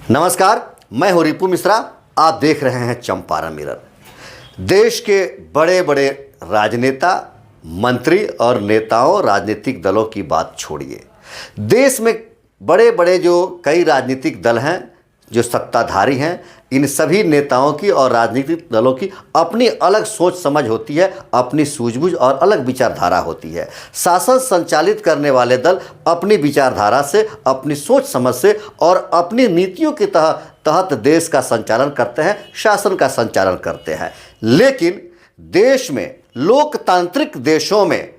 नमस्कार, मैं हूं रिपु मिश्रा। आप देख रहे हैं चंपारण मिरर। देश के बड़े बड़े राजनेता, मंत्री और नेताओं, राजनीतिक दलों की बात छोड़िए। देश में बड़े बड़े जो कई राजनीतिक दल हैं, जो सत्ताधारी हैं, इन सभी नेताओं की और राजनीतिक दलों की अपनी अलग सोच समझ होती है, अपनी सूझबूझ और अलग विचारधारा होती है। शासन संचालित करने वाले दल अपनी विचारधारा से, अपनी सोच समझ से और अपनी नीतियों के तहत देश का संचालन करते हैं, शासन का संचालन करते हैं। लेकिन देश में, लोकतांत्रिक देशों में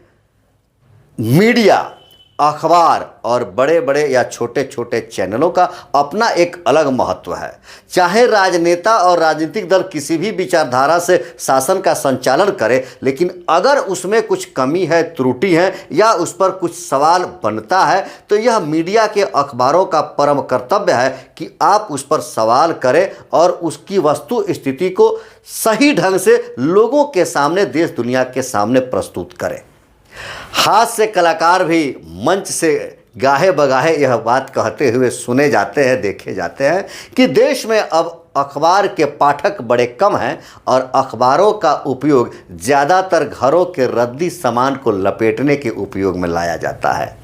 मीडिया, अखबार और बड़े बड़े या छोटे छोटे चैनलों का अपना एक अलग महत्व है। चाहे राजनेता और राजनीतिक दल किसी भी विचारधारा से शासन का संचालन करे, लेकिन अगर उसमें कुछ कमी है, त्रुटि है या उस पर कुछ सवाल बनता है, तो यह मीडिया के, अखबारों का परम कर्तव्य है कि आप उस पर सवाल करें और उसकी वस्तु स्थिति को सही ढंग से लोगों के सामने, देश दुनिया के सामने प्रस्तुत करें। हास्य कलाकार भी मंच से गाहे बगाहे यह बात कहते हुए सुने जाते हैं, देखे जाते हैं कि देश में अब अखबार के पाठक बड़े कम हैं और अखबारों का उपयोग ज़्यादातर घरों के रद्दी सामान को लपेटने के उपयोग में लाया जाता है।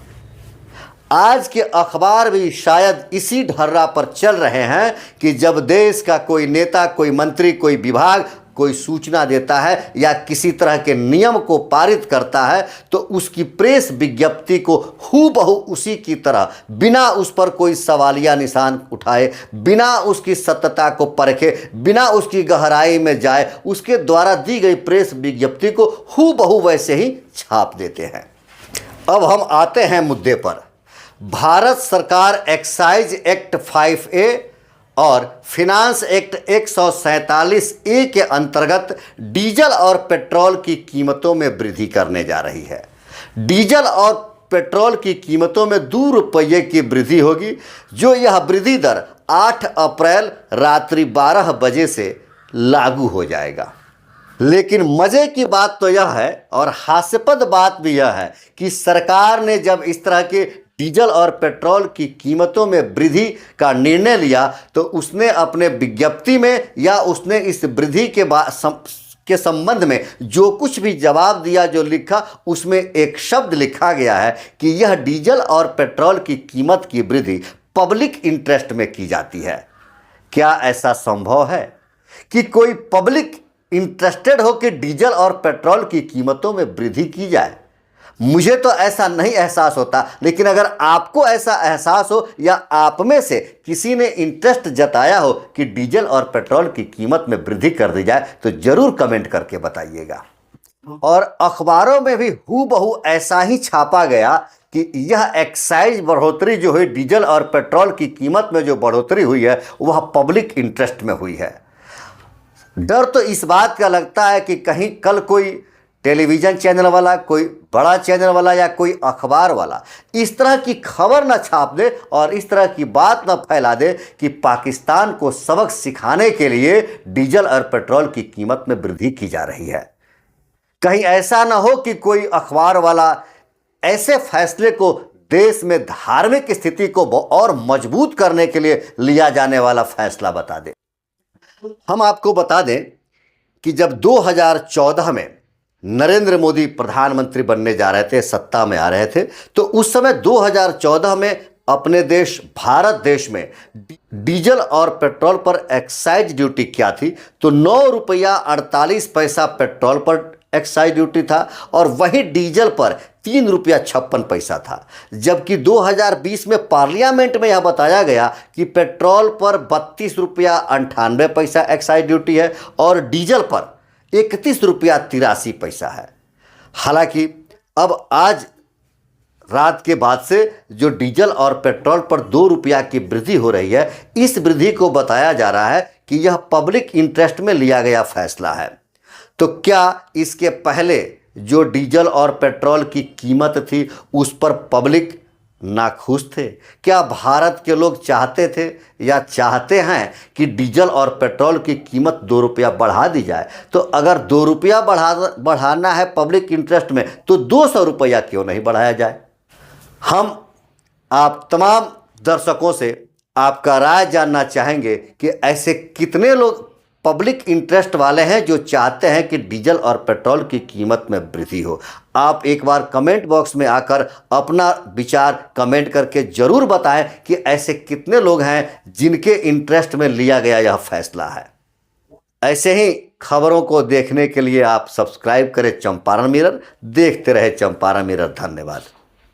आज के अखबार भी शायद इसी ढर्रा पर चल रहे हैं कि जब देश का कोई नेता, कोई मंत्री, कोई विभाग कोई सूचना देता है या किसी तरह के नियम को पारित करता है, तो उसकी प्रेस विज्ञप्ति को हूबहू उसी की तरह, बिना उस पर कोई सवालिया निशान उठाए, बिना उसकी सत्यता को परखे, बिना उसकी गहराई में जाए, उसके द्वारा दी गई प्रेस विज्ञप्ति को हूबहू वैसे ही छाप देते हैं। अब हम आते हैं मुद्दे पर। भारत सरकार एक्साइज एक्ट 5A और फिनांस एक्ट 147A के अंतर्गत डीजल और पेट्रोल की कीमतों में वृद्धि करने जा रही है। डीजल और पेट्रोल की कीमतों में 2 रुपये की वृद्धि होगी, जो यह वृद्धि दर 8 अप्रैल रात्रि 12 बजे से लागू हो जाएगा। लेकिन मज़े की बात तो यह है और हास्यास्पद बात भी यह है कि सरकार ने जब इस तरह के डीजल और पेट्रोल की कीमतों में वृद्धि का निर्णय लिया, तो उसने अपने विज्ञप्ति में या उसने इस वृद्धि के संबंध में जो कुछ भी जवाब दिया, जो लिखा, उसमें एक शब्द लिखा गया है कि यह डीजल और पेट्रोल की कीमत की वृद्धि पब्लिक इंटरेस्ट में की जाती है। क्या ऐसा संभव है कि कोई पब्लिक इंटरेस्टेड हो कि डीजल और पेट्रोल की कीमतों में वृद्धि की जाए? मुझे तो ऐसा नहीं एहसास होता, लेकिन अगर आपको ऐसा एहसास हो या आप में से किसी ने इंटरेस्ट जताया हो कि डीजल और पेट्रोल की कीमत में वृद्धि कर दी जाए, तो जरूर कमेंट करके बताइएगा। और अखबारों में भी हूबहू ऐसा ही छापा गया कि यह एक्साइज बढ़ोतरी जो हुई, डीजल और पेट्रोल की कीमत में जो बढ़ोतरी हुई है, वह पब्लिक इंटरेस्ट में हुई है। डर तो इस बात का लगता है कि कहीं कल कोई टेलीविज़न चैनल वाला, कोई बड़ा चैनल वाला या कोई अखबार वाला इस तरह की खबर न छाप दे और इस तरह की बात न फैला दे कि पाकिस्तान को सबक सिखाने के लिए डीजल और पेट्रोल की कीमत में वृद्धि की जा रही है। कहीं ऐसा न हो कि कोई अखबार वाला ऐसे फैसले को देश में धार्मिक स्थिति को और मजबूत करने के लिए लिया जाने वाला फैसला बता दे। हम आपको बता दें कि जब 2014 में नरेंद्र मोदी प्रधानमंत्री बनने जा रहे थे, सत्ता में आ रहे थे, तो उस समय 2014 में अपने देश भारत देश में डीजल और पेट्रोल पर एक्साइज ड्यूटी क्या थी, तो 9 रुपया 48 पैसा पेट्रोल पर एक्साइज ड्यूटी था और वही डीजल पर 3 रुपया 56 पैसा था। जबकि 2020 में पार्लियामेंट में यह बताया गया कि पेट्रोल पर 32 रुपया 98 पैसा एक्साइज ड्यूटी है और डीजल पर 31 रुपया 83 पैसा है। हालांकि अब आज रात के बाद से जो डीजल और पेट्रोल पर 2 रुपया की वृद्धि हो रही है, इस वृद्धि को बताया जा रहा है कि यह पब्लिक इंटरेस्ट में लिया गया फैसला है। तो क्या इसके पहले जो डीजल और पेट्रोल की कीमत थी उस पर पब्लिक नाखुश थे? क्या भारत के लोग चाहते थे या चाहते हैं कि डीजल और पेट्रोल की कीमत 2 रुपया बढ़ा दी जाए? तो अगर 2 रुपया बढ़ाना है पब्लिक इंटरेस्ट में, तो 200 रुपया क्यों नहीं बढ़ाया जाए? हम आप तमाम दर्शकों से आपका राय जानना चाहेंगे कि ऐसे कितने लोग पब्लिक इंटरेस्ट वाले हैं जो चाहते हैं कि डीजल और पेट्रोल की कीमत में वृद्धि हो। आप एक बार कमेंट बॉक्स में आकर अपना विचार कमेंट करके ज़रूर बताएं कि ऐसे कितने लोग हैं जिनके इंटरेस्ट में लिया गया यह फैसला है। ऐसे ही खबरों को देखने के लिए आप सब्सक्राइब करें चंपारण मिरर। देखते रहे चंपारण मिरर। धन्यवाद।